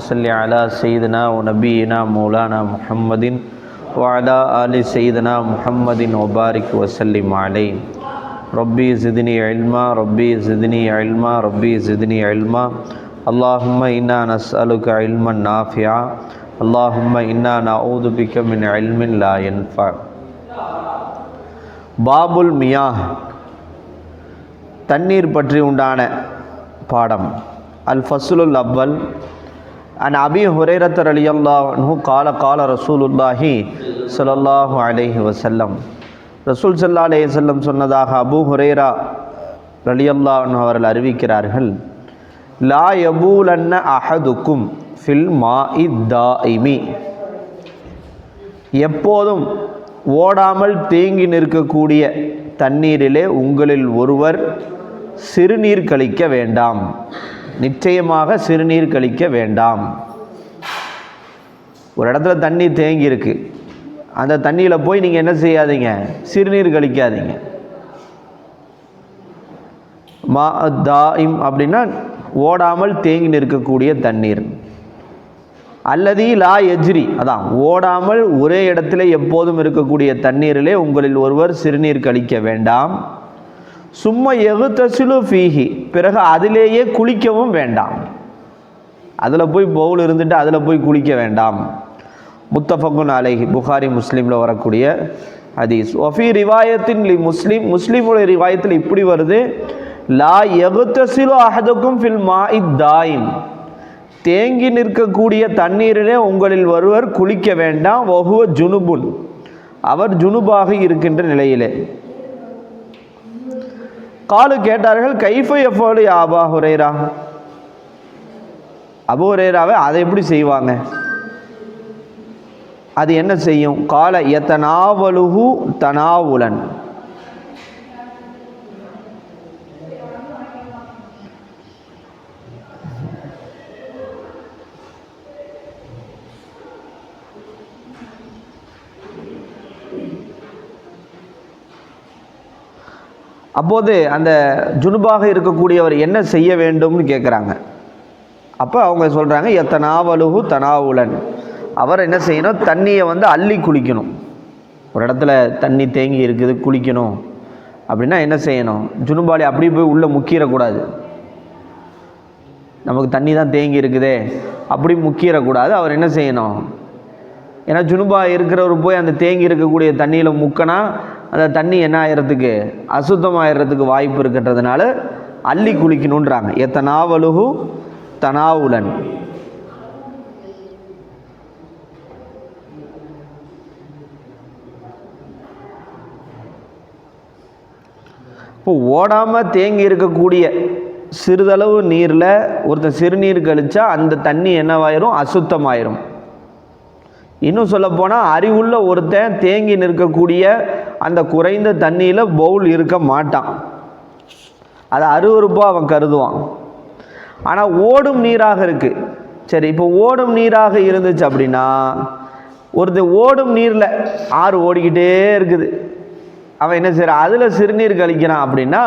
صل على سيدنا ونبينا مولانا محمد وعلى آل سيدنا محمد وبارك وسلم عليه. ربي زدني علما ربي زدني علما ربي زدني علما. اللهم إنا نسألك علما نافعا اللهم إنا نعوذ بك من علم لا ينفع. பாபுல் மியாஹ், தண்ணீர் பற்றி உண்டான பாடம். அல் ஃபஸ்லுல் அவ்வல். அன் அபி ஹுரைரத் ரலியல்லாஹு அன்ஹு கால கால ரசூலுல்லாஹி ஸல்லல்லாஹு அலைஹி வஸல்லம், ரசூல் ஸல்லல்லாஹு அலைஹி வஸல்லம் சொன்னதாக அபூ ஹுரைரா ரலியல்லாஹு அன்ஹு அவர்கள் அறிவிக்கிறார்கள், லா யபூலன்ன அஹதுக்கும் ஃபில் மாஇ தாயிமி, எப்போதும் ஓடாமல் தேங்கி நிற்கக்கூடிய தண்ணீரிலே உங்களில் ஒருவர் சிறுநீர் கழிக்க வேண்டாம். நிச்சயமாக சிறுநீர் கழிக்க வேண்டாம். ஒரு இடத்துல தண்ணி தேங்கி இருக்கு, அந்த தண்ணியில் போய் நீங்கள் என்ன செய்யாதீங்க, சிறுநீர் கழிக்காதீங்க. மா தாயிம் அப்படின்னா ஓடாமல் தேங்கி நிற்கக்கூடிய தண்ணீர். அல்லது லா எஜ்ரி, அதான் ஓடாமல் ஒரே இடத்துல எப்போதும் இருக்கக்கூடிய தண்ணீரிலே உங்களில் ஒருவர் சிறுநீர் கழிக்க வேண்டாம். சும்மா எகுத்தசிலு ஃபீஹி, பிறகு அதிலேயே குளிக்கவும் வேண்டாம். அதில் போய் பவுல் இருந்துட்டு அதில் போய் குளிக்க வேண்டாம். முத்தஃபகுன் அலைஹி, புகாரி முஸ்லீமில் வரக்கூடிய ஹதீஸ். ஒஃபி ரிவாயத்தின் லி முஸ்லீம், முஸ்லீமுடைய ரிவாயத்தில் இப்படி வருது, லா எகுத்தசிலு அஹதுக்கும் ஃபில் மாஇ தாயிம், தேங்கி நிற்கக்கூடிய தண்ணீரிலே உங்களில் ஒருவர் குளிக்க வேண்டாம். வஹுவ ஜுனுபுன், அவர் ஜுனுபாக இருக்கின்ற நிலையிலே. காலு கேட்டார்கள், கைஃப யஃபலு யா அபா ஹுரைரா, அபூ ஹுரைராவே அதை எப்படி செய்வாங்க, அது என்ன செய்யும்? கால யதனாவலுஹு தனாவுலன், அப்போது அந்த ஜுனுபாக இருக்கக்கூடியவர் என்ன செய்ய வேண்டும்னு கேட்குறாங்க. அப்போ அவங்க சொல்கிறாங்க, எத்தனாவலுஹு தனாவுலன், அவர் என்ன செய்யணும், தண்ணியை அள்ளி குளிக்கணும். ஒரு இடத்துல தண்ணி தேங்கி இருக்குது, குளிக்கணும் அப்படின்னா என்ன செய்யணும், ஜுனுபாலி அப்படி போய் உள்ளே முக்கிடக்கூடாது. நமக்கு தண்ணி தான் தேங்கி இருக்குதே அப்படி முக்கிடக்கூடாது. அவர் என்ன செய்யணும், ஏன்னா ஜுனுபா இருக்கிறவர் போய் அந்த தேங்கி இருக்கக்கூடிய தண்ணியில் முக்கினா அந்த தண்ணி என்ன ஆகிறதுக்கு, அசுத்தமாகிறதுக்கு வாய்ப்பு இருக்கின்றதுனால அள்ளி குளிக்கணுன்றாங்க. எத்தனாவலுஹு தனாவுலன். இப்போ ஓடாமல் தேங்கி இருக்கக்கூடிய சிறிதளவு நீரில் ஒருத்தர் சிறுநீர் கழிச்சா அந்த தண்ணி என்னவாயிரும், அசுத்தமாயிரும். இன்னும் சொல்லப்போனால் அறிவுள்ள ஒருத்தன் தேங்கி நிற்கக்கூடிய அந்த குறைந்த தண்ணியில் பவுல் இருக்க மாட்டான். அதை அருவருப்பாக அவன் கருதுவான். ஆனால் ஓடும் நீராக இருக்குது. சரி, இப்போ ஓடும் நீராக இருந்துச்சு அப்படின்னா, ஒருத்தர் ஓடும் நீரில் ஆறு ஓடிக்கிட்டே இருக்குது, அவன் என்ன செய்கிறான், அதில் சிறுநீர் கழிக்கிறான் அப்படின்னா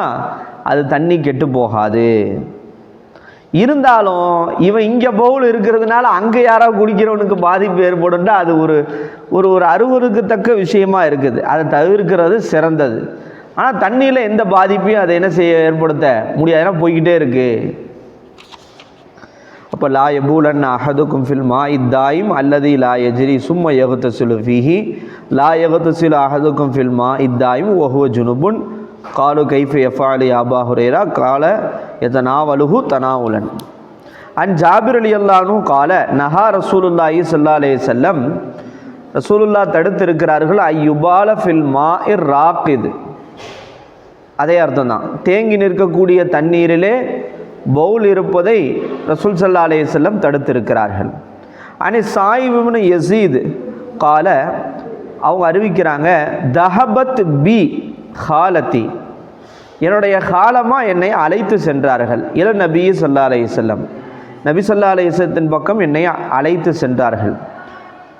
அது தண்ணி கெட்டு போகாது. இருந்தாலும் இவன் இங்கே பவுல் இருக்கிறதுனால அங்கே யாராவது குடிக்கிறவனுக்கு பாதிப்பு ஏற்படும்னா அது ஒரு ஒரு ஒரு அருவருக்கத்தக்க விஷயமா இருக்குது. அதை தவிர்க்கிறது சிறந்தது. ஆனால் தண்ணியில் எந்த பாதிப்பையும் அதை என்ன செய்ய ஏற்படுத்த முடியாது, ஏன்னா போய்கிட்டே இருக்கு. அப்போ லா யபூலன் அஹதுக்கும் ஃபில் மாஇ தாயிம் அல்லது லா யஜ்ரி சும்ம யகுத்தசிலு ஃபீஹி லா யகுத்தசிலு அஹதுக்கும் ஃபில் மாஇ தாயிம் வஹுவ ஜுனுபுன். காலு கைஃப யஃபஅலு யா அபா ஹுரைரா கால யதனாவலுஹு தனாவுலன். அன் ஜாபிர் ரலியல்லாஹு அன்ஹு கால நஹா ரசூலுல்லாஹி ஸல்லல்லாஹு அலைஹி வஸல்லம், ரசூலுல்லாஹ் தடுத்திருக்கிறார்கள், ஐயுபால ஃபில் மாஇர் ராகித், அதே அர்த்தம் தான். தேங்கி நிற்கக்கூடிய தண்ணீரிலே பவுல் இருப்பதை ரசூல் ஸல்லல்லாஹு அலைஹி வஸல்லம் தடுத்திருக்கிறார்கள். அனி சாயிப் இப்னு யஸீத் கால, அவங்க அறிவிக்கிறாங்க, தஹபத் பி ஹாலத்தி, என்னுடைய காலமாக என்னை அழைத்து சென்றார்கள். இல நபி ஸல்லல்லாஹு அலைஹி வஸல்லம், நபி ஸல்லல்லாஹு அலைஹி வஸல்லத்தின் பக்கம் என்னை அழைத்து சென்றார்கள்.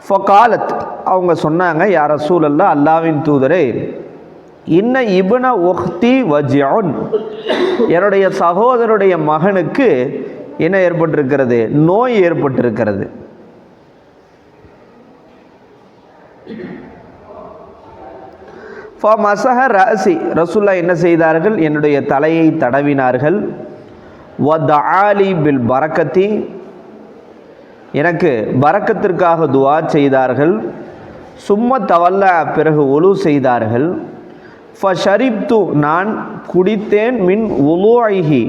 ஃபகாலத், அவங்க சொன்னாங்க, யா ரசூலல்லாஹ், அல்லாஹ்வின் தூதரே, இன்ன இப்ன உக்தி வஜ்உன், என்னுடைய சகோதரனுடைய மகனுக்கு என்ன ஏற்பட்டிருக்கிறது? நோய் ஏற்பட்டிருக்கிறது. மசஹ ரஅசி, ரசூலுல்லாஹ் என்ன செய்தார்கள்? என்னுடைய தலையை தடவினார்கள். வதஆலி பில் பரக்கத்தி, எனக்கு பரக்கத்திற்காக துஆ செய்தார்கள். சும்ம தவல்ல, பிறகு ஒலு செய்தார்கள். ஃபஷரிப்து, நான் குடித்தேன். மின் உலூஇஹி,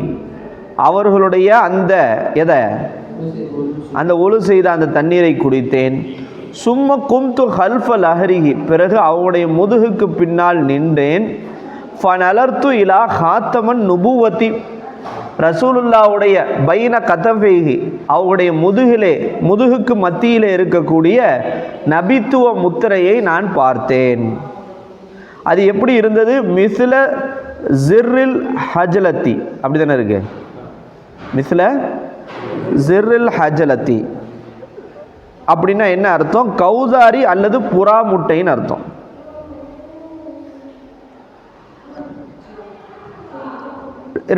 அவர்களுடைய அந்த அந்த ஒலு செய்த அந்த தண்ணீரை குடித்தேன். சும்ம கும்து ஹல்ஃபல் அஹரிஹி, பிறகு அவருடைய முதுகுக்கு பின்னால் நின்றேன். ஃபனலர்த்து இலா ஹாத்தமன் நுபுவத்தி, ரசூலுல்லாவுடைய பைன கதஃபைஹி, அவருடைய முதுகுக்கு மத்தியிலே இருக்கக்கூடிய நபித்துவ முத்திரையை நான் பார்த்தேன். அது எப்படி இருந்தது? மிஸ்ல ஜிர்ரில் ஹஜலத்தி, அப்படி தானே இருக்கு, மிஸ்ல ஜிர்ரில் ஹஜலத்தி. அப்படின்னா என்ன அர்த்தம்? கௌதாரி அல்லது புறா முட்டைன்னு அர்த்தம்.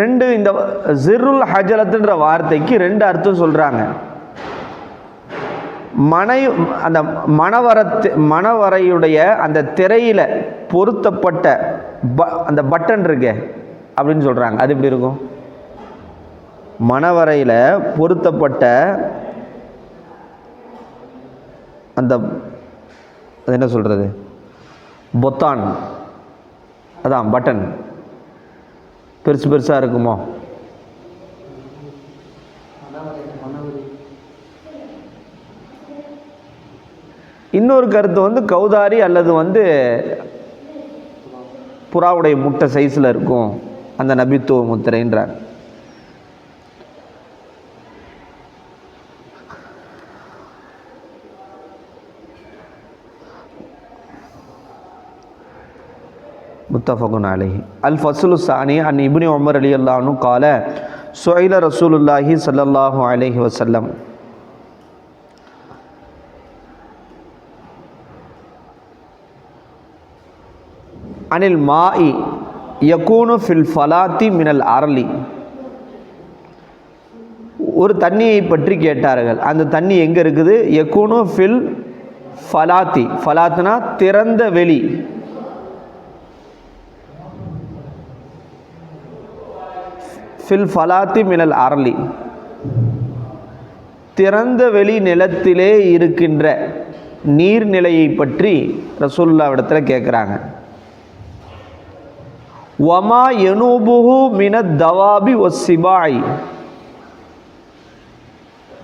ரெண்டு, இந்த ஜிர்ருல் ஹஜலத்துன்ற வார்த்தைக்கு ரெண்டு அர்த்தம் சொல்றாங்க. அந்த மணவரையுடைய அந்த திரையில பொருத்தப்பட்ட அந்த பட்டன் இருக்கு அப்படின்னு சொல்றாங்க. அது எப்படி இருக்கும்? மணவரையில பொருத்தப்பட்ட அந்த அது என்ன சொல்றது, பொத்தான், அதான் பட்டன், பெருசு பெருசா இருக்குமோ? இன்னொரு கருத்து கௌதாரி அல்லது புறாவுடைய முட்டை சைஸில் இருக்கும் அந்த நபித்துவ முத்திரைன்றார். முத்தஃபகுன் அலைஹி. அல் ஃபஸ்லு ஸானி அன் இப்னி உமர் ரலியல்லாஹு அன்ஹு قال سئل رسول الله صلى الله عليه وسلم அனில் மாஇ யகூனு ஃபில் ஃபலாத்தி மினல் அரளி, ஒரு தண்ணியை பற்றி கேட்டார்கள். அந்த தண்ணி எங்கே இருக்குது? யகூனு ஃபில் ஃபலாத்தி, ஃபலாத்னா திறந்த வெளி, ஃபில் ஃபலாத்தி மினல் அரளி, திறந்த வெளி நிலத்திலே இருக்கின்ற நீர்நிலையை பற்றி ரசூலுல்லாஹ்விடத்தில் கேட்குறாங்க. வமா யனூபுஹு மினத் தவாபி வஸ்ஸிபாய்,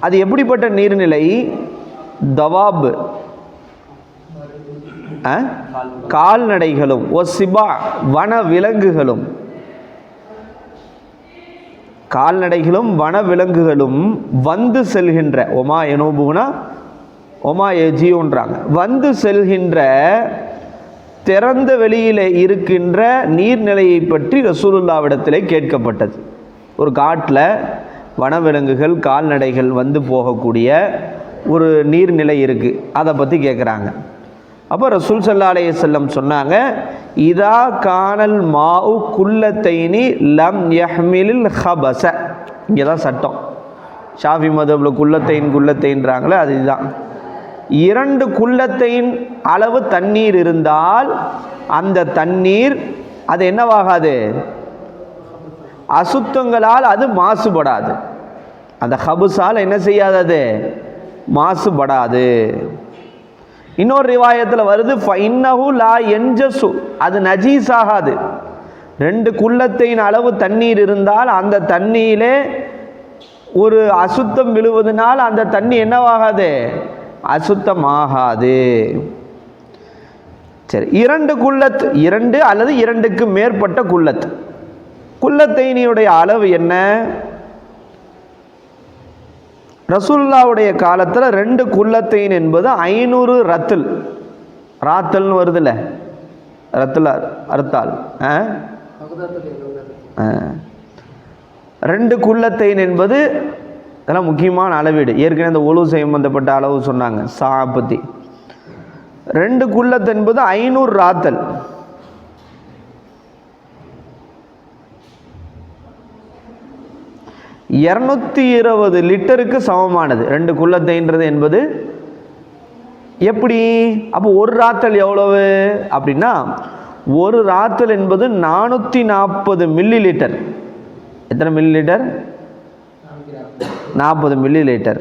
அது எப்படிப்பட்ட நீர்நிலை? தவாப் கால்நடைகளும், வஸ்ஸிபா வன விலங்குகளும், கால்நடைகளும் வன விலங்குகளும் வந்து செல்கின்ற, ஒமா யனூபுனா ஒமா எஜியோன்றாங்க, வந்து செல்கின்ற திறந்த வெளியில் இருக்கின்ற நீர்நிலையை பற்றி ரசூலுல்லாஹ்விடத்திலே கேட்கப்பட்டது. ஒரு காட்டில் வனவிலங்குகள் கால்நடைகள் வந்து போகக்கூடிய ஒரு நீர்நிலை இருக்குது, அதை பற்றி கேட்குறாங்க. அப்போ ரசூல் ஸல்லல்லாஹு அலைஹி வஸல்லம் சொன்னாங்க, இதா கானல் மாஉ குல்லத்தைனி லம் யஹ்மிலில் ஹபஸ. இங்கே தான் சட்டம். ஷாஃபி மதபில் குல்லத்தைன்றாங்களே, அதுதான். 2 குல்லத்தைன் அளவு தண்ணீர் இருந்தால் அந்த தண்ணீர் அது என்னவாகாது? அசுத்தங்களால் அது மாசுபடாது. அந்த ஹபுஸால் என்ன செய்யாதது? மாசுபடாது. இன்னொரு ரிவாயத்தில் வருது, ஃபஇன்னஹு லா யன்ஜசு, அது நஜீஸ் ஆகாது. 2 குல்லத்தைன் அளவு தண்ணீர் இருந்தால் அந்த தண்ணியிலே ஒரு அசுத்தம் விழுவதனால் அந்த தண்ணி என்னவாகாது? அசுத்தமாகாது. சரி, 2 குல்லத், 2 அல்லது 2க்கு மேற்பட்ட குல்லத். குல்லத்தைனியுடைய அளவு என்ன? ரசூலுல்லாஹ்வுடைய காலத்தில் 2 குல்லத்தைன் என்பது 500 ரத்தில், ராத்தல்னு வருதுல்ல, ரத்தில் அறுத்தால் 2 குல்லத்தைன் என்பது இதெல்லாம் முக்கியமான அளவீடு. ஏற்கனவே இந்த ஒழு சம்பந்தப்பட்ட அளவு சொன்னாங்க சாபத்தி. 2 குல்லத் என்பது 500 ராத்தல். 220 லிட்டருக்கு சமமானது. 2 குல்லத்தைன்றது என்பது எப்படி? அப்போ ஒரு ராத்தல் எவ்வளவு அப்படின்னா, ஒரு ராத்தல் என்பது 440 மில்லி லிட்டர். எத்தனை மில்லி லிட்டர்? 40 millilitre.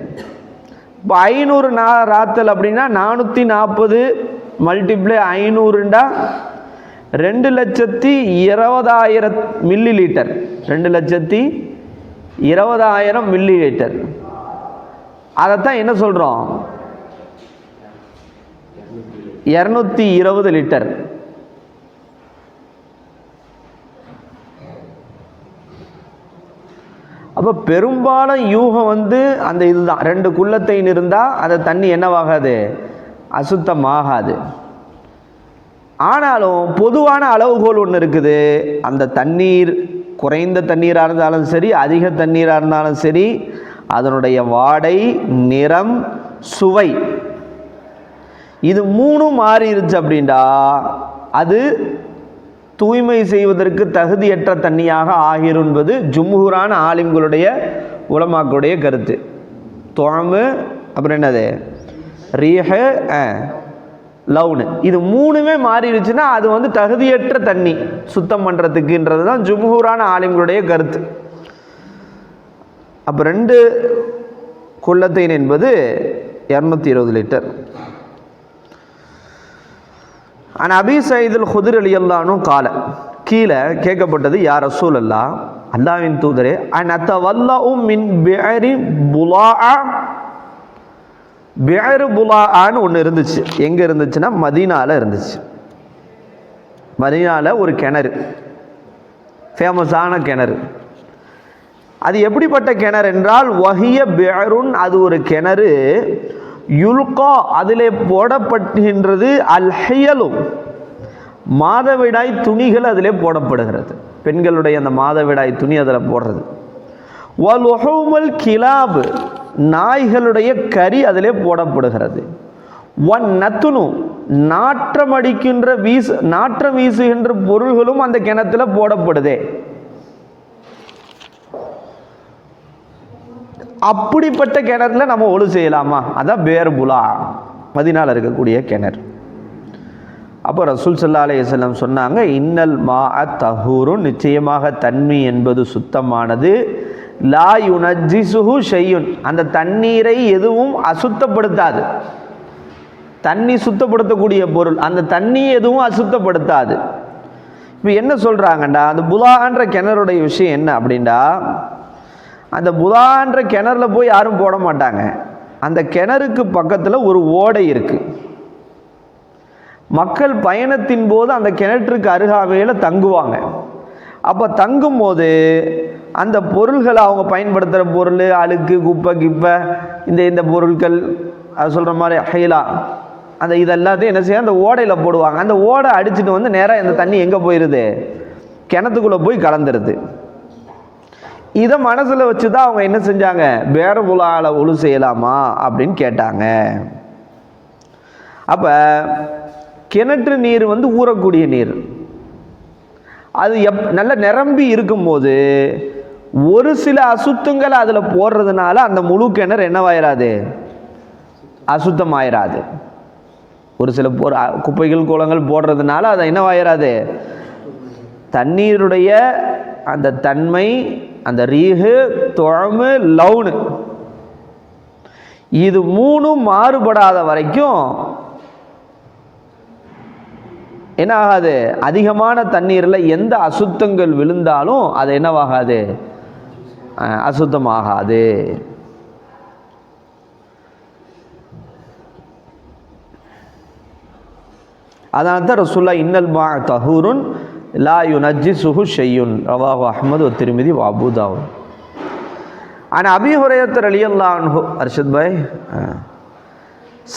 இப்போ 500 ராத்தல் அப்படின்னா 440 மல்டிப்ளை 500ண்டா 2,20,000 மில்லி லிட்டர். 2,20,000 millilitre. அதைத்தான் என்ன சொல்கிறோம்? 220 லிட்டர். அப்போ பெரும்பாலும் யூகம் அந்த இதுதான். 2 குல்லத்தைன் இருந்தால் அந்த தண்ணி என்னவாகாது? அசுத்தமாகாது. ஆனாலும் பொதுவான அளவுகோல் ஒன்று இருக்குது. அந்த தண்ணீர் குறைந்த தண்ணீராக இருந்தாலும் சரி, அதிக தண்ணீராக இருந்தாலும் சரி, அதனுடைய வாடை, நிறம், சுவை இது 3 மாறிடுச்சு அப்படின்டா அது தூய்மை செய்வதற்கு தகுதியற்ற தண்ணியாக ஆகிரும் என்பது ஜும்ஹூரான ஆலிம்களுடைய உலமாக்களுடைய கருத்து. தொழமு, அப்புறம் என்னது, ரீஹ, லவுனு, இது 3மே மாறிடுச்சுன்னா அது தகுதியற்ற தண்ணி சுத்தம் பண்ணுறதுக்குன்றது தான் ஜும்ஹூரான ஆலிம்களுடைய கருத்து. அப்போ 2 குல்லத்தைன் என்பது 220 லிட்டர். ஆனால் அபீ சயீத் அல் குத்ரி ரலியல்லாஹு அன்ஹு கால, கீழே கேட்கப்பட்டது, யா ரசூலல்லாஹ், அல்லாஹ்வின் தூதரே, அனதவல்லஉ மின் பிஅரி புலாஅ. பிஅரு புலாஅன்னு ஒன்று இருந்துச்சு. எங்கே இருந்துச்சுன்னா மதீனாவில் இருந்துச்சு. மதீனாவில் ஒரு கிணறு, ஃபேமஸான கிணறு. அது எப்படிப்பட்ட கிணறு என்றால், வஹிய பிஅருன், அது ஒரு கிணறு, யுல்கா, அதிலே போடப்படுகின்றது, அல் ஹியலு, மாதவிடாய் துணிகள் அதிலே போடப்படுகிறது. பெண்களுடைய அந்த மாதவிடாய் துணி அதில் போடுறது. வலுஹுமுல் கிலாப், நாய்களுடைய கறி அதிலே போடப்படுகிறது. ஒன் நத்துனு, நாற்றம் அடிக்கின்ற நாற்றம் வீசுகின்ற பொருள்களும் அந்த கிணத்துல போடப்படுதே. அப்படிப்பட்ட கிணறுல நம்ம ஒழு செய்யலாமா? அதான் பேர் புலா, மதீனால இருக்கக்கூடிய கிணறு. அப்போ ரசூல் ஸல்லல்லாஹு அலைஹி வஸல்லம் சொன்னாங்க, இன்னல் மாஅ தஹூருன், நிச்சயமாக தண்ணி என்பது சுத்தமானது, லா யுனஜ்ஜிசுஹு ஷையுன், அந்த தண்ணீரை எதுவும் அசுத்தப்படுத்தாது. தண்ணி சுத்தப்படுத்தக்கூடிய பொருள், அந்த தண்ணி எதுவும் அசுத்தப்படுத்தாது. இப்போ என்ன சொல்கிறாங்கண்டா, அந்த புலான்ற கிணறுடைய விஷயம் என்ன அப்படின்டா, அந்த புலான்ற கிணறுல போய் யாரும் போட மாட்டாங்க. அந்த கிணறுக்கு பக்கத்தில் ஒரு ஓடை இருக்குது. மக்கள் பயணத்தின் போது அந்த கிணற்றுக்கு அருகாமையில் தங்குவாங்க. அப்போ தங்கும் போது அந்த பொருள்களை அவங்க பயன்படுத்துகிற பொருள், அழுக்கு, குப்பை கிப்பை, இந்த பொருட்கள், அது சொல்கிற மாதிரி ஹைலா, அந்த இதெல்லாத்தையும் என்ன செய்ய அந்த ஓடையில் போடுவாங்க. அந்த ஓடை அடிச்சுட்டு நேராக இந்த தண்ணி எங்கே போயிடுது? கிணத்துக்குள்ளே போய் கலந்துருது. இதை மனசில் வச்சு தான் அவங்க என்ன செஞ்சாங்க, வேற புலால ஒழு செய்யலாமா அப்படின்னு கேட்டாங்க. அப்போ கிணற்று நீர் ஊறக்கூடிய நீர், அது நல்ல நிரம்பி இருக்கும்போது ஒரு சில அசுத்தங்களை அதில் போடுறதுனால அந்த முழு கிணறு என்னவாயிராது? அசுத்தமாயிராது. ஒரு சில குப்பைகள் குளங்கள் போடுறதுனால அது என்னவாயிராது? தண்ணீருடைய அந்த தன்மை, அந்த ரீஹு, தொழமு, லவுனு, இது 3 மாறுபடாத வரைக்கும் என்ன ஆகாது? அதிகமான தண்ணீரில் எந்த அசுத்தங்கள் விழுந்தாலும் அது என்னவாகாது? அசுத்தமாகாது. அதனால தான் ரசூலுல்லாஹ் இன்னல் மா தஹூருன் லா யுனஜ்ஜிசுஹு ஷையுன், ரவாஹு அஹ்மது வ திர்மிதி வ அபூ தாவூத். ஆனால் அபீ ஹுரைரா ரலியல்லாஹு அன்ஹு, அர்ஷத் பாய்,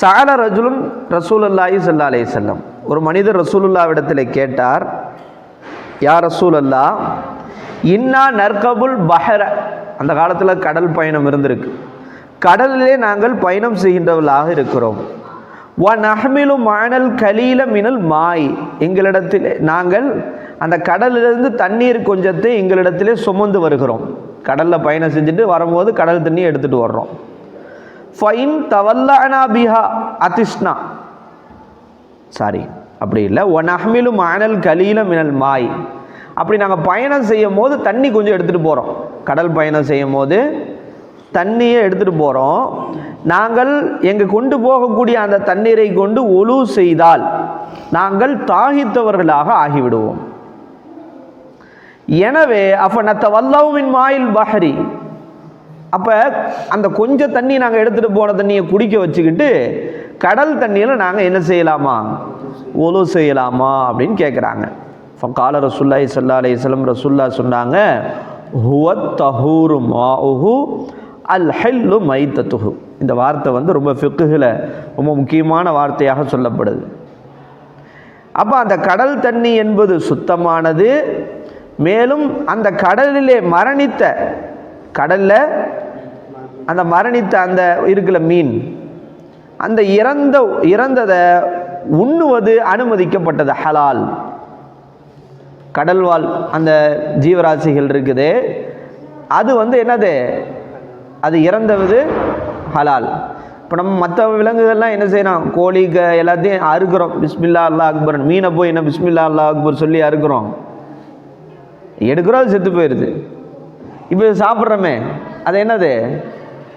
சஅல ரஜுலுன் ரசூலுல்லாஹி ஸல்லல்லாஹு அலைஹி வஸல்லம், ஒரு மனிதர் ரசூலுல்லாஹ்விடத்தில் கேட்டார், யா ரசூலல்லாஹ், இன்னா நர்கபுல் பஹர, அந்த காலத்தில் கடல் பயணம் இருந்திருக்கு, கடலிலே நாங்கள் பயணம் செய்கின்றவர்களாக இருக்கிறோம். வ நஹ்மிலு மஅனல் கலீல மினல் மாய், எங்களிடத்தில் நாங்கள் அந்த கடலிலிருந்து தண்ணீர் கொஞ்சத்தை எங்களிடத்திலே சுமந்து வருகிறோம். கடலில் பயணம் செஞ்சுட்டு வரும்போது கடல் தண்ணியை எடுத்துகிட்டு வர்றோம். ஃபைன் தவல்லானா பிஹா அதிஷ்னா, சாரி அப்படி இல்லை, ஒன் அஹ்மிலு மானல் கலீல மினல் மாய். அப்படி நாங்கள் பயணம் செய்யும் போது தண்ணி கொஞ்சம் எடுத்துகிட்டு போகிறோம். கடல் பயணம் செய்யும் போது தண்ணியை எடுத்துகிட்டு போகிறோம். நாங்கள் எங்கள் கொண்டு போகக்கூடிய அந்த தண்ணீரை கொண்டு ஒழு செய்தால் நாங்கள் தாகித்தவர்களாக ஆகிவிடுவோம். எனவே அஃபனத்த வல்லவுமின் மாயில் பஹரி, அப்போ அந்த கொஞ்சம் தண்ணி நாங்கள் எடுத்துகிட்டு போன தண்ணியை குடிக்க வச்சுக்கிட்டு கடல் தண்ணியில் நாங்கள் என்ன செய்யலாமா, ஒழு செய்யலாமா அப்படின்னு கேட்குறாங்க. ஃபகால ரசூலுல்லாஹி ஸல்லல்லாஹு அலைஹி வஸல்லம், ரசூலுல்லாஹ் சொன்னாங்க, ஹுவ தஹூரு மாஉஹு அல் ஹல்லு மைத்தத்துஹு. இந்த வார்த்தை வந்து ரொம்ப ஃபிக்ஹில் ரொம்ப முக்கியமான வார்த்தையாக சொல்லப்படுது. அப்போ அந்த கடல் தண்ணி என்பது சுத்தமானது. மேலும் அந்த கடலிலே மரணித்த, கடலில் அந்த மரணித்த அந்த இருக்குல்ல மீன், அந்த இறந்ததை உண்ணுவது அனுமதிக்கப்பட்டது, ஹலால். கடல்வாழ் அந்த ஜீவராசிகள் இருக்குது, அது வந்து என்னது, அது இறந்தது ஹலால். இப்போ நம்ம மற்ற விலங்குகள்லாம் என்ன செய்யணும், கோழி எல்லாத்தையும் அறுக்கிறோம், பிஸ்மில்லா அல்லாஹ் அக்பர். மீனை போய் என்ன பிஸ்மில்லா அல்லாஹ் அக்பர் சொல்லி அறுக்கிறோம், எடுக்கிறோம், அது செத்து போயிடுது. இப்போ சாப்பிட்றோமே, அது என்னது,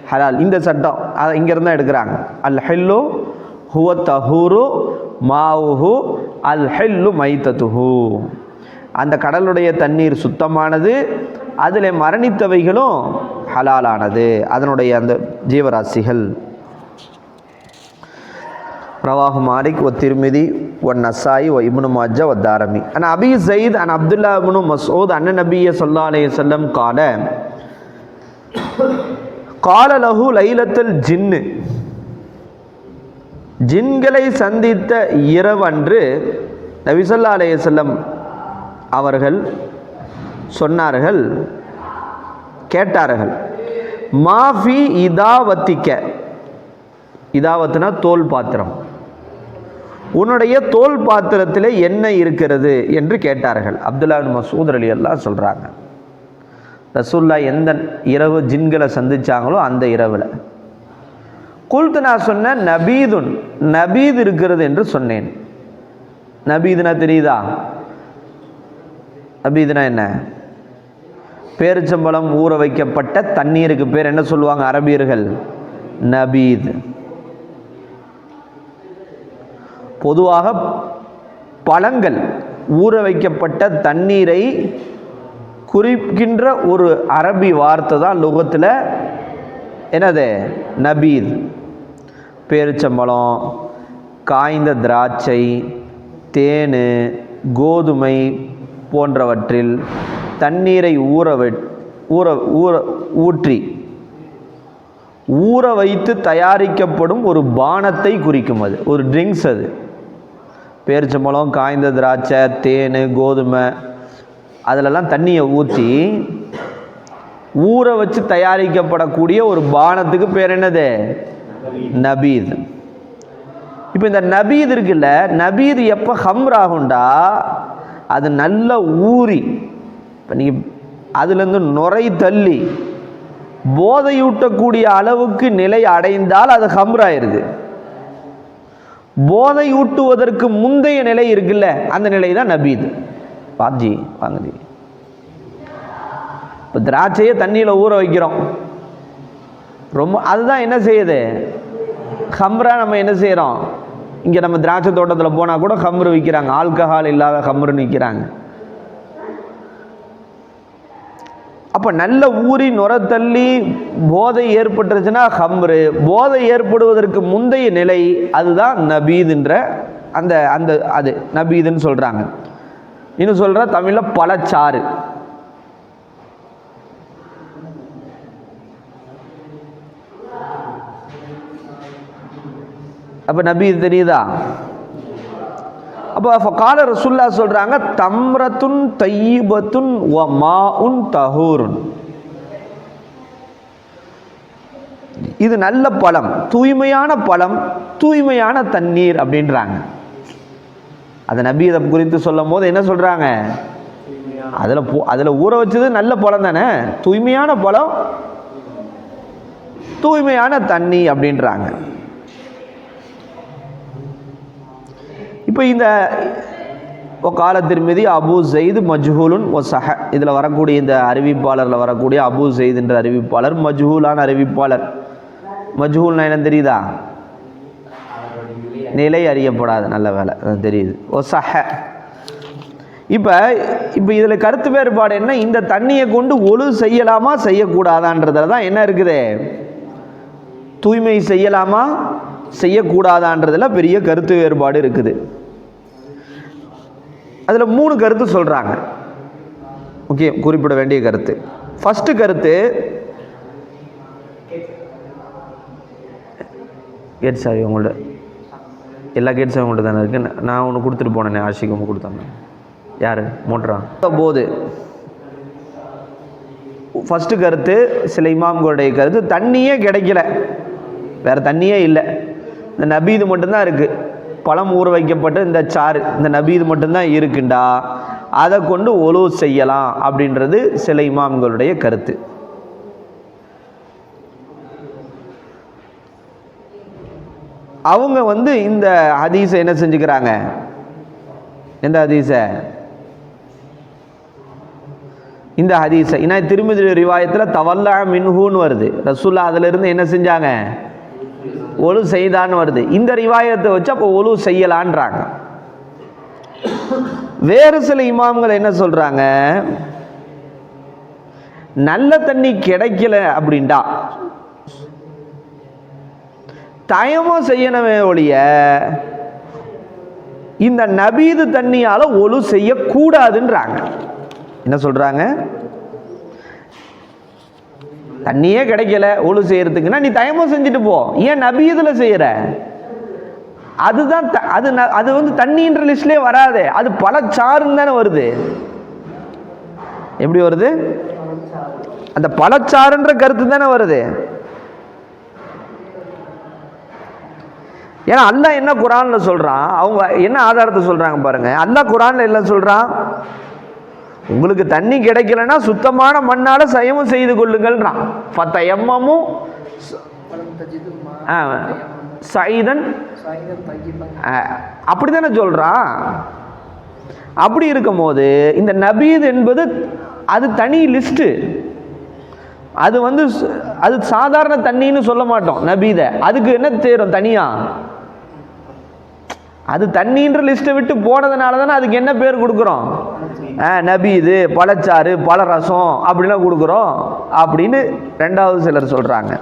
ஹலால். இந்த சட்டம் அதை இங்கேருந்து தான் எடுக்கிறாங்க. அல் ஹல்லு ஹுவ தஹூரு மாவுஹு அல் ஹல்லு மைத்தத்துஹு. அந்த கடலுடைய தண்ணீர் சுத்தமானது, அதில் மரணித்தவைகளும் ஹலாலானது, அதனுடைய அந்த ஜீவராசிகள். ரவாஹு மாலிக் வ திர்மிதி வ நசாயி வ இப்னு மாஜா வ தாரமி. அன் அபி ஸைத் அன் அப்துல்லா இப்னு மஸ்ஊத் அன்ன நபிய ஸல்லல்லாஹு அலைஹி வஸல்லம் கால கால லஹு லைலத்துல் ஜின்னு. ஜின்களை சந்தித்த இரவன்று நபி ஸல்லல்லாஹு அலைஹி வஸல்லம் அவர்கள் சொன்னார்கள், கேட்டார்கள், மாஃபி இதாவத்திக்க, இதாவத்துனா தோல் பாத்திரம், உன்னுடைய தோல் பாத்திரத்தில் என்ன இருக்கிறது என்று கேட்டார்கள். அப்துல்லா இப்னு மஸ்ஊத் ரலியல்லாஹு சொல்கிறாங்க, ரசூலுல்லாஹ் எந்த இரவு ஜின்களை சந்திச்சாங்களோ அந்த இரவில் குல்து, நான் சொன்னேன், நபீதுன், நபீத் இருக்கிறது என்று சொன்னேன். நபீதுனா தெரியுதா? நபீதுனா என்ன? பேரிச்சம்பழம் ஊற வைக்கப்பட்ட தண்ணீருக்கு பேர் என்ன சொல்லுவாங்க அரபியர்கள்? நபீத். பொதுவாக பழங்கள் ஊற வைக்கப்பட்ட தண்ணீரை குறிக்கின்ற ஒரு அரபி வார்த்தை தான் லுகத்தில் என்னது, நபீத். பேரிச்சம்பழம், காய்ந்த திராட்சை, தேன், கோதுமை போன்றவற்றில் தண்ணீரை ஊற வைத்து தயாரிக்கப்படும் ஒரு பானத்தை குறிக்கும். அது ஒரு ட்ரிங்க்ஸ். அது பேரிச்சம்பழம், காய்ந்த திராட்சை, தேன், கோதுமை, அதிலெல்லாம் தண்ணியை ஊற்றி ஊற வச்சு தயாரிக்கப்படக்கூடிய ஒரு பானத்துக்கு பேர் என்னது? நபீத். இப்போ இந்த நபீத் இருக்குல்ல, நபீத் எப்போ ஹம்ராகுண்டா, அது நல்ல ஊறி, இப்போ நீங்கள் அதுலேருந்து நுரை தள்ளி போதையூட்டக்கூடிய அளவுக்கு நிலை அடைந்தால் அது ஹம்ராயிருது. போதையூட்டுவதற்கு முந்தைய நிலை இருக்குல்ல, அந்த நிலை தான் நபீத். பாஜி வாங்கி இப்போ திராட்சையை தண்ணியில் ஊற வைக்கிறோம், ரொம்ப அதுதான் என்ன செய்யுது, ஹம்ரா. நம்ம என்ன செய்கிறோம், இங்கே நம்ம திராட்சை தோட்டத்தில் போனால் கூட ஹம்ரு விற்கிறாங்க, ஆல்கஹால் இல்லாத ஹம்ருன்னு விற்கிறாங்க. அப்போ நல்ல ஊறி நுரத்தள்ளி போதை ஏற்பட்டுருச்சுன்னா ஹம்ரு. போதை ஏற்படுவதற்கு முந்தைய நிலை அதுதான் நபீதுன்ற அந்த அந்த அது நபீதுன்னு சொல்கிறாங்க. இன்னும் சொல்கிற தமிழில் பழச்சாறு. அப்போ நபீது தெரியுதா? அப்போ கால ரசூலுல்லாஹ் சொல்கிறாங்க, தம்ரத்துன் தையிபத்துன் வ மாஉன் தஹூருன். இது நல்ல பழம், தூய்மையான பழம், தூய்மையான தண்ணீர் அப்படின்றாங்க. அதை நபீதை குறித்து சொல்லும் போது என்ன சொல்கிறாங்க? அதில் ஊற வச்சது நல்ல பழம் தானே, தூய்மையான பழம், தூய்மையான தண்ணி அப்படின்றாங்க. இப்போ இந்த கால திருமதி அபு ஜெயித் மஜ்ஹூலுன் ஒ சஹ, இதில் வரக்கூடிய இந்த அறிவிப்பாளரில் வரக்கூடிய அபு ஜெயித் என்ற அறிவிப்பாளர் மஜ்ஹூலான அறிவிப்பாளர். மஜ்ஹூல்னா என்ன தெரியுதா? நிலை அறியப்படாது. நல்ல வேலை, தெரியுது. ஒ சஹ. இப்போ இதில் கருத்து வேறுபாடு என்ன? இந்த தண்ணியை கொண்டு ஒழு செய்யலாமா செய்யக்கூடாதான்றதுல தான் என்ன இருக்குது, தூய்மை செய்யலாமா செய்யக்கூடாதான்றதுல பெரிய கருத்து வேறுபாடு இருக்குது. அதில் 3 கருத்து சொல்கிறாங்க, முக்கிய குறிப்பிட வேண்டிய கருத்து. ஃபஸ்ட்டு கருத்து, கேட் சாவி உங்கள்ட்ட, எல்லா கேட் சாவி உங்கள்ட்ட தானே இருக்குது. நான் ஒன்று கொடுத்துட்டு போனேனே, ஆஷிக்கு ஒன்று கொடுத்தாங்க. யார் மோட்ரா போது. ஃபஸ்ட்டு கருத்து சில இமாம்களுடைய கருத்து, தண்ணியே கிடைக்கல, வேறு தண்ணியே இல்லை, இந்த நபீது மட்டும்தான் இருக்குது, பழம் ஊற வைக்கப்பட்ட இந்த சாறு, இந்த நபீது மட்டும்தான் இருக்குண்டா, அதை கொண்டு ஒழு செய்யலாம் அப்படின்றது சில இமாம்களுடைய கருத்து. அவங்க இந்த ஹதீஸை என்ன செஞ்சுக்கிறாங்க, எந்த ஹதீஸை, இந்த ஹதீஸை ஏன்னா திருமிதி ரிவாயத்தில் தவல்லா மின்ஹூன்னு வருது, ரசூல்லா அதிலிருந்து என்ன செஞ்சாங்க, ஒழு செய்தான்னு வருது. இந்த ரிவாயத்தை வச்சு அப்போ ஒழு செய்யலான்றாங்க. வேறு சில இமாம்கள் என்ன சொல்றாங்க, நல்ல தண்ணி கிடைக்கல அப்படின்டா தயமும் செய்யணுமே ஒழிய இந்த நபீது தண்ணியால ஒழு செய்யக்கூடாதுன்றாங்க. என்ன சொல்றாங்க, தண்ணியே கிடைக்கல ஒழு செய்யறதுக்குன்னா நீ தயமும் செஞ்சுட்டு போ, ஏன் நபீதுல செய்யற, அதுதான் அது தண்ணின்ற லிஸ்ட்லயே வராது, அது பழச்சாறுன்னு தானே வருது. எப்படி வருது, அந்த பழச்சாறுன்ற கருத்து தானே வருது. ஏன்னா அல்லாஹ் என்ன குர்ஆன்ல சொல்றான், அவங்க என்ன ஆதாரத்தை சொல்றாங்க பாருங்க. அல்லாஹ் குர்ஆன்ல என்ன சொல்றான், உங்களுக்கு தண்ணி கிடைக்கலன்னா சுத்தமான மண்ணால சயமும் செய்து கொள்ளுங்கள்ன்றான். ஃபதயம்மமும் சைதன் அப்படித்தானே சொல்றான். அப்படி இருக்கும் போது இந்த நபீத் என்பது அது தனி லிஸ்ட்டு, அது அது சாதாரண தண்ணின்னு சொல்ல மாட்டோம். நபீத அதுக்கு என்ன தேரும் தனியா, அது தண்ணின்ற லிஸ்ட்டை விட்டு போனதுனால தானே அதுக்கு என்ன பேர் கொடுக்குறோம், நபீது, பழச்சாறு, பழரசம் அப்படிலாம் கொடுக்குறோம் அப்படின்னு ரெண்டாவது சிலர் சொல்கிறாங்க.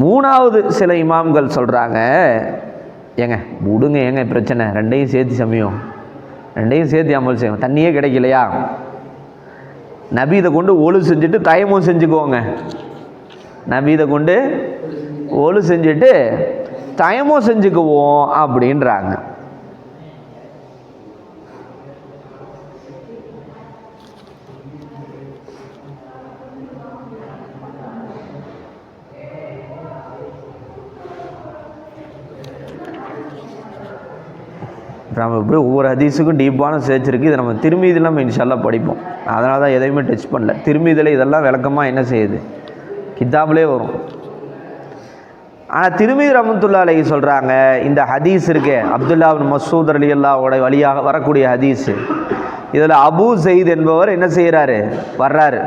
மூணாவது சில இமாம்கள் சொல்கிறாங்க, ஏங்க விடுங்க, ஏங்க பிரச்சனை, ரெண்டையும் சேர்த்து சமயம், ரெண்டையும் சேர்த்து அமல் செய்வோம். தண்ணியே கிடைக்கலையா, நபீதை கொண்டு ஒழு செஞ்சுட்டு தயமும் செஞ்சுக்குவோங்க, நபீதை கொண்டு ஒழு செஞ்சுட்டு தயமும் செஞ்சுக்குவோம் அப்படின்றாங்க. நம்ம இப்படி ஒவ்வொரு ஹதீஸுக்கும் டீப்பான சேர்ச் இருக்குது. இதை நம்ம திருமீதில் நம்ம இன்ஷால்லா படிப்போம். அதனால தான் எதையுமே டச் பண்ணல. திருமீதில் இதெல்லாம் விளக்கமாக என்ன செய்யுது, கித்தாபிலே வரும். ஆனால் திருமீதி ரஹ்மத்துல்லாஹி அலைஹி சொல்கிறாங்க, இந்த ஹதீஸ் இருக்கே அப்துல்லா இப்னு மஸ்ஊத் ரலியல்லாஹு வழியாக வரக்கூடிய ஹதீஸு, இதில் அபு ஸைத் என்பவர் என்ன செய்கிறாரு, வர்றாரு.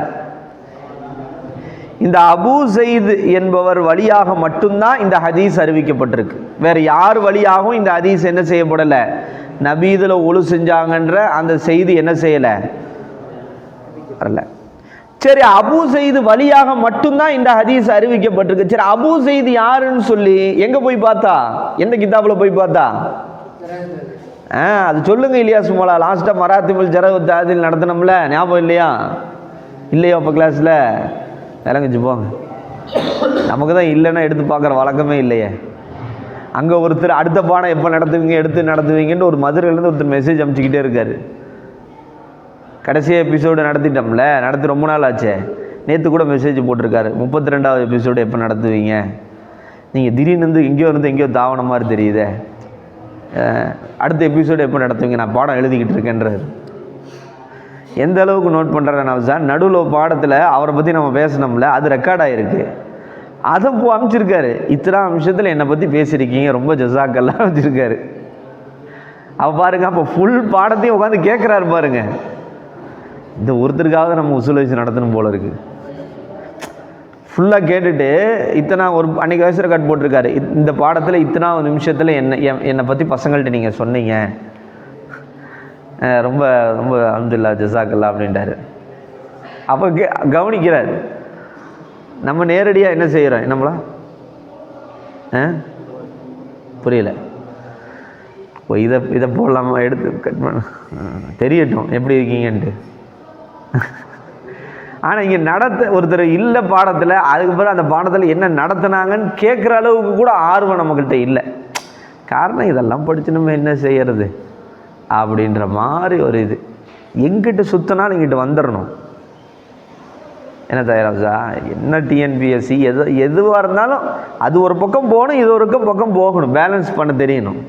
இந்த அபு ஸைத் என்பவர் வழியாக மட்டும்தான் இந்த ஹதீஸ் அறிவிக்கப்பட்டிருக்கு. வேறு யார் வழியாகவும் இந்த ஹதீஸ் என்ன செய்யப்படலை, நபீதில் ஒழு செஞ்சாங்கன்ற அந்த செய்தி என்ன செய்யலை, வரல. சரி, அபு ஸைத் வழியாக மட்டும்தான் இந்த ஹதீஸ் அறிவிக்கப்பட்டிருக்கு. சரி, அபு ஸைத் யாருன்னு சொல்லி எங்கே போய் பார்த்தா, எந்த கிதாபில் போய் பார்த்தா, அது சொல்லுங்க இல்லையா, சும்மா லாஸ்ட்டாக மராத்திபுல் ஜரஹ் தாதீல் நடத்தினோம்ல, ஞாபகம் இல்லையா, இல்லையா இப்போ கிளாஸில் இறங்கிச்சு போங்க. நமக்கு தான் இல்லைன்னா எடுத்து பார்க்குற வழக்கமே இல்லையே. அங்கே ஒருத்தர் அடுத்த பாடம் எப்போ நடத்துவீங்கன்னு ஒரு மதுரையிலேருந்து ஒருத்தர் மெசேஜ் அனுப்பிச்சிக்கிட்டே இருக்கார். கடைசியாக எபிசோடு நடத்திட்டோம்ல, நடத்தி ரொம்ப நாள் ஆச்சே. நேற்று கூட மெசேஜ் போட்டிருக்காரு, 32வது எபிசோடு எப்போ நடத்துவீங்க, நீங்கள் திடீர்னு எங்கேயோ தாவண மாதிரி தெரியுதே, அடுத்த எபிசோடு எப்போ நடத்துவீங்க, நான் பாடம் எழுதிக்கிட்டு இருக்கேன்றார். எந்த அளவுக்கு நோட் பண்ணுறேன் நவசான், நடுவில் பாடத்தில் அவரை பற்றி நம்ம பேசணும்ல, அது ரெக்கார்ட் ஆகிருக்கு, அதை அனுப்பிச்சிருக்காரு. இத்தனை அம்சத்தில் என்னை பற்றி பேசியிருக்கீங்க, ரொம்ப ஜஸாக்கெல்லாம் வச்சுருக்காரு. அப்போ பாருங்க, அப்போ ஃபுல் பாடத்தையும் உட்காந்து கேட்குறாரு பாருங்க. இந்த ஒருத்தருக்காக நம்ம உசூல் வச்சு நடத்தணும் போல இருக்குது. ஃபுல்லாக கேட்டுட்டு இத்தனை ஒரு அன்றைக்கி வயசு ரெக்கார்ட் போட்டிருக்காரு, இந்த பாடத்தில் இத்தனை நிமிஷத்தில் என்னை பற்றி பசங்கள்கிட்ட நீங்கள் சொன்னீங்க, ரொம்ப ரொம்ப அல்ஹம்துலில்லாஹ் ஜஸாக்கல்லாஹ் அப்படின்ட்டாரு. அப்போ கவனிக்கிறார். நம்ம நேரடியாக என்ன செய்கிறோம், நம்மளா புரியல. இப்போ இதை போடலாமா, எடுத்து கட் பண்ண தெரியட்டும் எப்படி இருக்கீங்கன்ட்டு. ஆனால் இங்கே ஒருத்தர் இல்லை பாடத்தில், அதுக்கப்புறம் அந்த பாடத்தில் என்ன நடத்தினாங்கன்னு கேட்குற அளவுக்கு கூட ஆர்வம் நம்மக்கிட்ட இல்லை. காரணம் இதெல்லாம் படித்து நம்ம என்ன செய்கிறது அப்படின்ற மாதிரி ஒரு இது. எங்கிட்ட சுற்றினாலும் இங்கிட்ட வந்துடணும். என்ன தயாராஜா, என்ன டிஎன்பிஎஸ்சி எதுவாக இருந்தாலும் அது ஒரு பக்கம் போகணும், இது ஒரு பக்கம் போகணும், பேலன்ஸ் பண்ண தெரியணும்.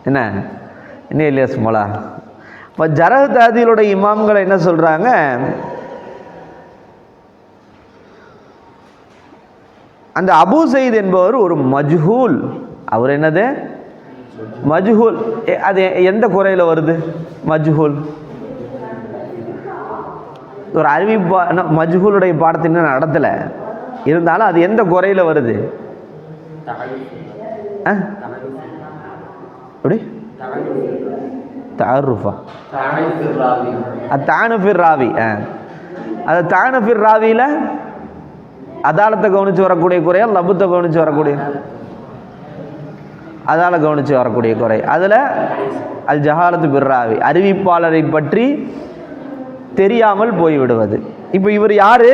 என்ன இல்லையாஸ் மோலா. இப்போ ஜரஹ் தாதீலோட இமாம்களை என்ன சொல்கிறாங்க, அந்த அபு சயீத் என்பவர் ஒரு மஜ்ஹூல். அவர் என்னது மஜ்ஹூல். அது எந்த குறையில் வருது மஜ்ஹூல்? ஒரு அறிவிப்பா மஜ்ஹூலுடைய பாடத்தை இன்னும் நடத்தலை, இருந்தாலும் அது எந்த குறையில் வருது? எப்படி தஅருஃபா தானுஃபிர் ராவி. அது தானுஃபிர் ராவியில் அதாலத்தை கவனித்து வரக்கூடிய குறையா, லபுத்தை கவனித்து வரக்கூடிய அதால கவனித்து வரக்கூடிய குறை. அதில் அல் ஜஹாலத்து பிர்ராவி, அறிவிப்பாளரை பற்றி தெரியாமல் போய்விடுவது. இப்போ இவர் யார்?